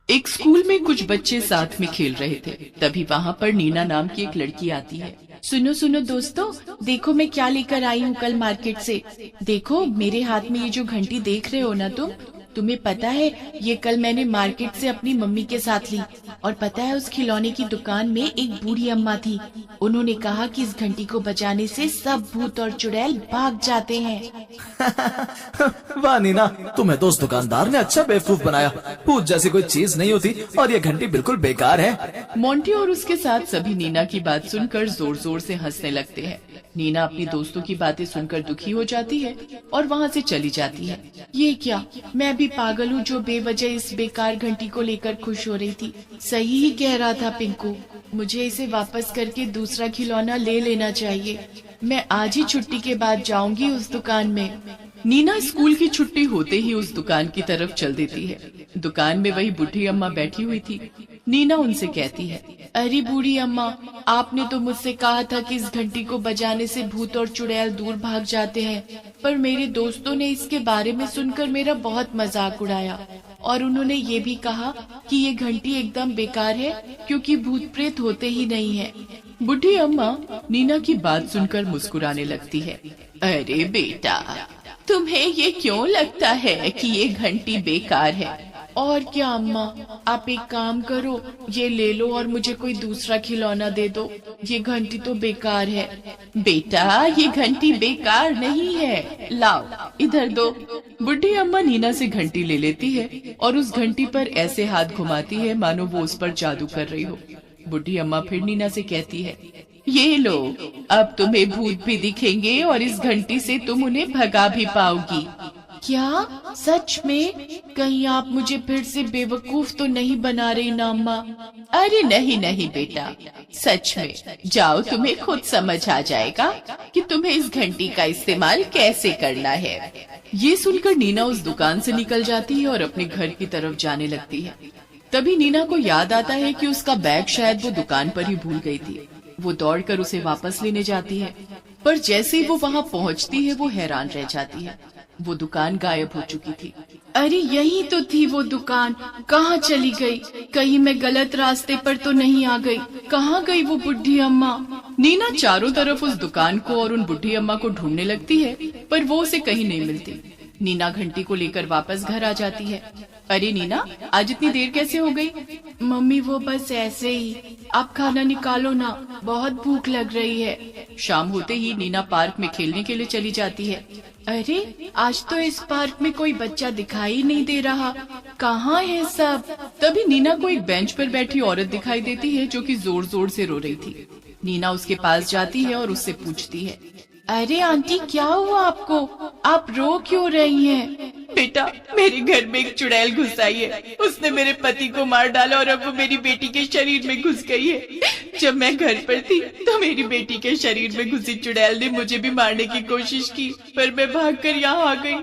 एक स्कूल में कुछ बच्चे साथ में खेल रहे थे। तभी वहाँ पर नीना नाम की एक लड़की आती है। सुनो सुनो दोस्तों, देखो मैं क्या लेकर आई हूँ कल मार्केट से। देखो मेरे हाथ में ये जो घंटी देख रहे हो ना तुम्हें पता है ये कल मैंने मार्केट से अपनी मम्मी के साथ ली। और पता है उस खिलौने की दुकान में एक बूढ़ी अम्मा थी। उन्होंने कहा कि इस घंटी को बजाने से सब भूत और चुड़ैल भाग जाते हैं। वाह नीना, तुम्हें तो उस दुकानदार ने अच्छा बेवकूफ बनाया। भूत जैसी कोई चीज नहीं होती और ये घंटी बिल्कुल बेकार है। मोंटी और उसके साथ सभी नीना की बात सुनकर जोर जोर से हंसने लगते हैं। नीना अपनी दोस्तों की बातें सुनकर दुखी हो जाती है और वहाँ से चली जाती है। ये क्या, मैं भी पागल हूँ जो बेवजह इस बेकार घंटी को लेकर खुश हो रही थी। सही ही कह रहा था पिंकू, मुझे इसे वापस करके दूसरा खिलौना ले लेना चाहिए। मैं आज ही छुट्टी के बाद जाऊंगी उस दुकान में। नीना स्कूल की छुट्टी होते ही उस दुकान की तरफ चल देती है। दुकान में वही बूढ़ी अम्मा बैठी हुई थी। नीना उनसे कहती है, अरे बूढ़ी अम्मा, आपने तो मुझसे कहा था कि इस घंटी को बजाने से भूत और चुड़ैल दूर भाग जाते हैं, पर मेरे दोस्तों ने इसके बारे में सुनकर मेरा बहुत मजाक उड़ाया और उन्होंने ये भी कहा कि ये घंटी एकदम बेकार है क्योंकि भूत प्रेत होते ही नहीं है। बूढ़ी अम्मा नीना की बात सुनकर मुस्कुराने लगती है। अरे बेटा, तुम्हें ये क्यों लगता है कि ये घंटी बेकार है? और क्या अम्मा, आप एक काम करो, ये ले लो और मुझे कोई दूसरा खिलौना दे दो। ये घंटी तो बेकार है। बेटा, ये घंटी बेकार नहीं है, लाओ इधर दो। बुढ़ी अम्मा नीना से घंटी ले लेती है और उस घंटी पर ऐसे हाथ घुमाती है मानो वो उस पर जादू कर रही हो। बुढ़ी अम्मा फिर नीना से कहती है, ये लो, अब तुम्हें भूत भी दिखेंगे और इस घंटी से तुम उन्हें भगा भी पाओगी। क्या सच में? कहीं आप मुझे फिर से बेवकूफ तो नहीं बना रही ना अम्मा? अरे नहीं नहीं बेटा, सच में। जाओ, तुम्हें खुद समझ आ जाएगा कि तुम्हें इस घंटी का इस्तेमाल कैसे करना है। ये सुनकर नीना उस दुकान से निकल जाती है और अपने घर की तरफ जाने लगती है। तभी नीना को याद आता है कि उसका बैग शायद वो दुकान पर ही भूल गई थी। वो दौड़कर उसे वापस लेने जाती है, पर जैसे ही वो वहाँ पहुँचती है वो हैरान रह जाती है। वो दुकान गायब हो चुकी थी। अरे यही तो थी वो दुकान, कहाँ चली गई? कहीं मैं गलत रास्ते पर तो नहीं आ गई? कहाँ गई वो बुढ़ी अम्मा? नीना चारों तरफ उस दुकान को और उन बुढ़ी अम्मा को ढूंढने लगती है, पर वो उसे कहीं नहीं मिलती। नीना घंटी को लेकर वापस घर आ जाती है। अरे नीना, आज इतनी देर कैसे हो गई? मम्मी वो बस ऐसे ही। आप खाना निकालो ना, बहुत भूख लग रही है। शाम होते ही नीना पार्क में खेलने के लिए चली जाती है। अरे आज तो इस पार्क में कोई बच्चा दिखाई नहीं दे रहा, कहाँ है सब? तभी नीना को एक बेंच पर बैठी औरत दिखाई देती है जो कि जोर जोर से रो रही थी। नीना उसके पास जाती है और उससे पूछती है, अरे आंटी, क्या हुआ आपको? आप रो क्यों रही हैं? बेटा, मेरे घर में एक चुड़ैल घुस आई है। उसने मेरे पति को मार डाला और अब वो मेरी बेटी के शरीर में घुस गई है। जब मैं घर पर थी तो मेरी बेटी के शरीर में घुसी चुड़ैल ने मुझे भी मारने की कोशिश की, पर मैं भागकर यहाँ आ गई।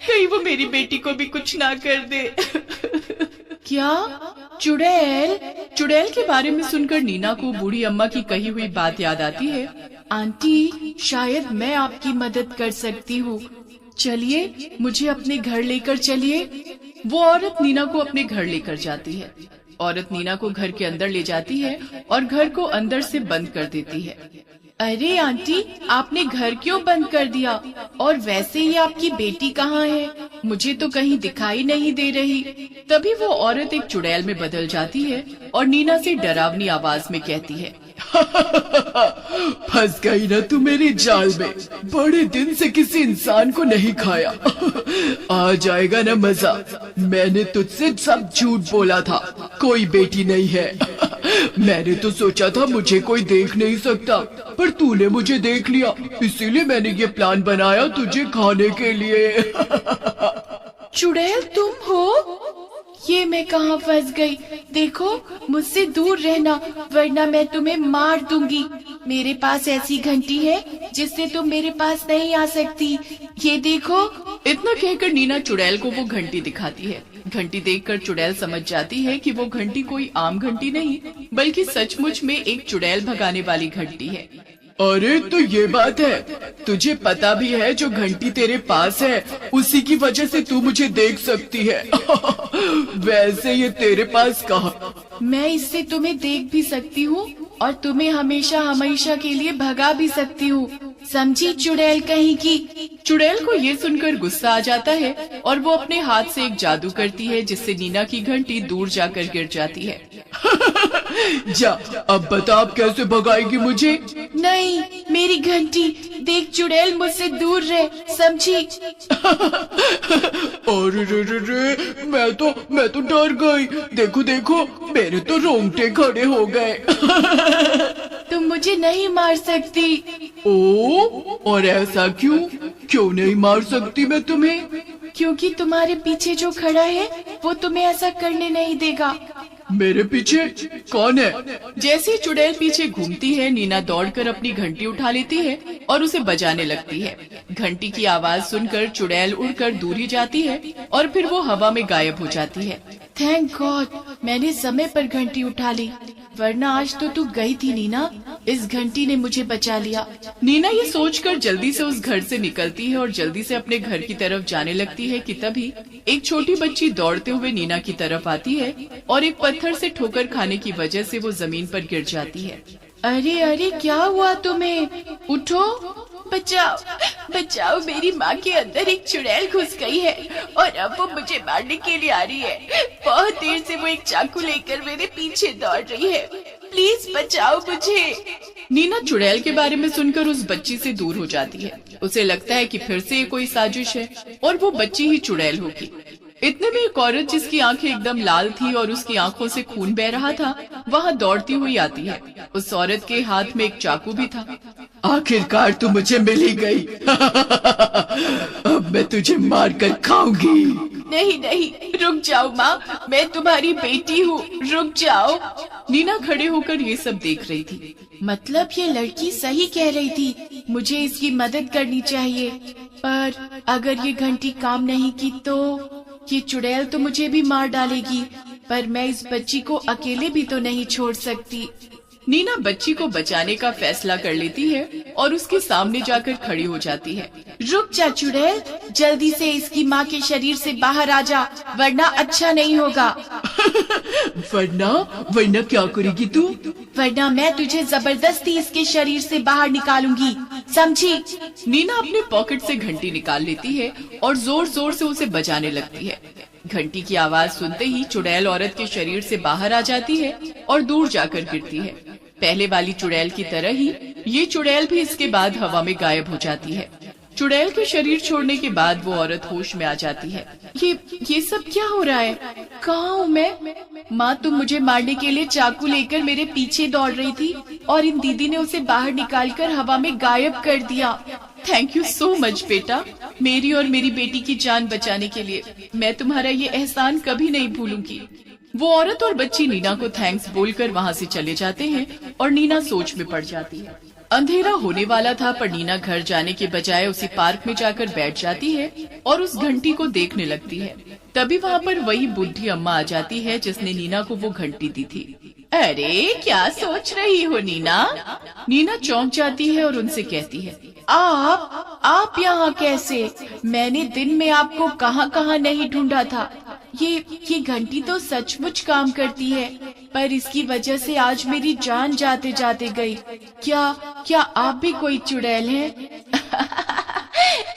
कहीं वो मेरी बेटी को भी कुछ ना कर दे। क्या? चुड़ैल? चुड़ैल के बारे में सुनकर नीना को बूढ़ी अम्मा की कही हुई बात याद आती है। आंटी, शायद मैं आपकी मदद कर सकती हूँ। चलिए, मुझे अपने घर लेकर चलिए। वो औरत नीना को अपने घर लेकर जाती है। औरत नीना को घर के अंदर ले जाती है और घर को अंदर से बंद कर देती है। अरे आंटी, आपने घर क्यों बंद कर दिया? और वैसे ही आपकी बेटी कहाँ है? मुझे तो कहीं दिखाई नहीं दे रही। तभी वो औरत एक चुड़ैल में बदल जाती है और नीना से डरावनी आवाज में कहती है, फंस गई ना तू मेरी जाल में। बड़े दिन से किसी इंसान को नहीं खाया। आ जाएगा ना मजा। मैंने तुझसे सब झूठ बोला था, कोई बेटी नहीं है। मैंने तो सोचा था मुझे कोई देख नहीं सकता, पर तूने मुझे देख लिया, इसीलिए मैंने ये प्लान बनाया तुझे खाने के लिए। चुड़ैल तुम हो? ये मैं कहाँ फंस गई? देखो, मुझसे दूर रहना वरना मैं तुम्हें मार दूंगी। मेरे पास ऐसी घंटी है जिससे तुम मेरे पास नहीं आ सकती। ये देखो। इतना कहकर नीना चुड़ैल को वो घंटी दिखाती है। घंटी देखकर चुड़ैल समझ जाती है कि वो घंटी कोई आम घंटी नहीं बल्कि सचमुच में एक चुड़ैल भगाने वाली घंटी है। अरे तो ये बात है, तुझे पता भी है जो घंटी तेरे पास है उसी की वजह से तू मुझे देख सकती है। वैसे ये तेरे पास कहाँ? मैं इससे तुम्हें देख भी सकती हूँ और तुम्हें हमेशा हमेशा के लिए भगा भी सकती हूँ, समझी चुड़ैल कहीं की। चुड़ैल को ये सुनकर गुस्सा आ जाता है और वो अपने हाथ से एक जादू करती है जिससे नीना की घंटी दूर जाकर गिर जाती है। जा, अब बता आप कैसे भगाएगी मुझे? नहीं, मेरी घंटी देख, चुड़ैल मुझसे दूर रहे, समझी। अरे रे रे रे, मैं तो डर गई। देखो देखो, मेरे तो रोंगटे खड़े हो गए। तुम मुझे नहीं मार सकती। ओ, और ऐसा क्यों? क्यों नहीं मार सकती मैं तुम्हें? क्योंकि तुम्हारे पीछे जो खड़ा है वो तुम्हें ऐसा करने नहीं देगा। मेरे पीछे कौन है? जैसे ही चुड़ैल पीछे घूमती है, नीना दौड़कर अपनी घंटी उठा लेती है और उसे बजाने लगती है। घंटी की आवाज सुनकर चुड़ैल उड़कर दूर ही जाती है और फिर वो हवा में गायब हो जाती है। थैंक गॉड, मैंने समय पर घंटी उठा ली, वरना आज तो तू गई थी नीना। इस घंटी ने मुझे बचा लिया। नीना ये सोचकर जल्दी से उस घर से निकलती है और जल्दी से अपने घर की तरफ जाने लगती है कि तभी एक छोटी बच्ची दौड़ते हुए नीना की तरफ आती है और एक पत्थर से ठोकर खाने की वजह से वो जमीन पर गिर जाती है। अरे अरे, क्या हुआ तुम्हें? उठो, बचाओ बचाओ, मेरी माँ के अंदर एक चुड़ैल घुस गई है और अब वो मुझे मारने के लिए आ रही है। बहुत देर से वो एक चाकू लेकर मेरे पीछे दौड़ रही है, प्लीज बचाओ मुझे। नीना चुड़ैल के बारे में सुनकर उस बच्ची से दूर हो जाती है। उसे लगता है कि फिर से ये कोई साजिश है और वो बच्ची ही चुड़ैल होगी। इतने में एक औरत जिसकी आंखें एकदम लाल थी और उसकी आंखों से खून बह रहा था, वहाँ दौड़ती हुई आती है। उस औरत के हाथ में एक चाकू भी था। आखिरकार तू मुझे मिल ही गई। अब मैं तुझे मार कर खाऊंगी। नहीं नहीं, रुक जाओ माँ, मैं तुम्हारी बेटी हूँ, रुक जाओ। नीना खड़े होकर ये सब देख रही थी। मतलब ये लड़की सही कह रही थी, मुझे इसकी मदद करनी चाहिए। पर अगर ये घंटी काम नहीं की तो ये चुड़ैल तो मुझे भी मार डालेगी। पर मैं इस बच्ची को अकेले भी तो नहीं छोड़ सकती। नीना बच्ची को बचाने का फैसला कर लेती है और उसके सामने जाकर खड़ी हो जाती है। रुक जा चुड़ैल, जल्दी से इसकी माँ के शरीर से बाहर आ जा, वरना अच्छा नहीं होगा। वरना क्या करेगी तू? वरना मैं तुझे जबरदस्ती इसके शरीर से बाहर निकालूंगी, समझी। नीना अपने पॉकेट से घंटी निकाल लेती है और जोर जोर से उसे बजाने लगती है। घंटी की आवाज सुनते ही चुड़ैल औरत के शरीर से बाहर आ जाती है और दूर जाकर गिरती है। पहले वाली चुड़ैल की तरह ही ये चुड़ैल भी इसके बाद हवा में गायब हो जाती है। चुड़ैल के शरीर छोड़ने के बाद वो औरत होश में आ जाती है। ये सब क्या हो रहा है? कहाँ हूँ मैं? माँ, तुम मुझे मारने के लिए चाकू लेकर मेरे पीछे दौड़ रही थी और इन दीदी ने उसे बाहर निकालकर हवा में गायब कर दिया। थैंक यू सो मच बेटा, मेरी और मेरी बेटी की जान बचाने के लिए। मैं तुम्हारा ये एहसान कभी नहीं भूलूंगी। वो औरत और बच्ची नीना को थैंक्स बोलकर वहाँ से चले जाते हैं और नीना सोच में पड़ जाती है। अंधेरा होने वाला था पर नीना घर जाने के बजाय उसी पार्क में जाकर बैठ जाती है और उस घंटी को देखने लगती है। तभी वहाँ पर वही बुढ़ी अम्मा आ जाती है जिसने नीना को वो घंटी दी थी। अरे क्या सोच रही हो नीना? नीना चौंक जाती है और उनसे कहती है, आप यहाँ कैसे? मैंने दिन में आपको कहाँ कहाँ नहीं ढूंढा था। ये घंटी तो सचमुच काम करती है, पर इसकी वजह से आज मेरी जान जाते जाते गई। क्या आप भी कोई चुड़ैल हैं?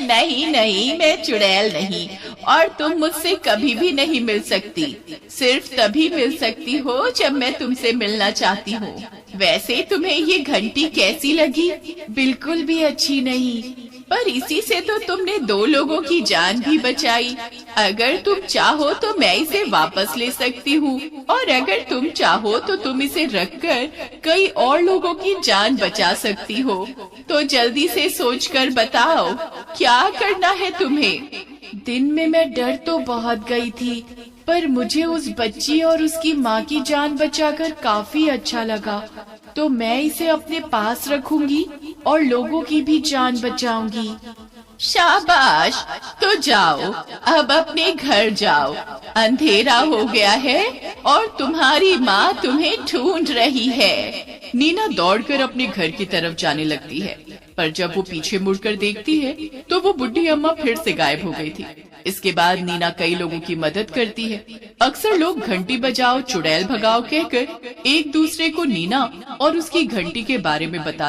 नहीं नहीं, मैं चुड़ैल नहीं और तुम मुझसे कभी भी नहीं मिल सकती। सिर्फ तभी मिल सकती हो जब मैं तुमसे मिलना चाहती हूँ। वैसे तुम्हें ये घंटी कैसी लगी? बिल्कुल भी अच्छी नहीं, पर इसी से तो तुमने 2 लोगों की जान भी बचाई। अगर तुम चाहो तो मैं इसे वापस ले सकती हूँ और अगर तुम चाहो तो तुम इसे रखकर कई और लोगों की जान बचा सकती हो। तो जल्दी से सोचकर बताओ क्या करना है तुम्हें? दिन में मैं डर तो बहुत गई थी, पर मुझे उस बच्ची और उसकी माँ की जान बचाकर काफी अच्छा लगा, तो मैं इसे अपने पास रखूंगी और लोगों की भी जान बचाऊंगी। शाबाश, तो जाओ अब अपने घर जाओ। अंधेरा हो गया है और तुम्हारी माँ तुम्हें ढूंढ रही है। नीना दौड़कर अपने घर की तरफ जाने लगती है, पर जब वो पीछे मुड़कर देखती है तो वो बुढ़ी अम्मा फिर से गायब हो गई थी। इसके बाद नीना कई लोगों की मदद करती है। अक्सर लोग घंटी बजाओ चुड़ैल भगाओ कहकर एक दूसरे को नीना और उसकी घंटी के बारे में बताते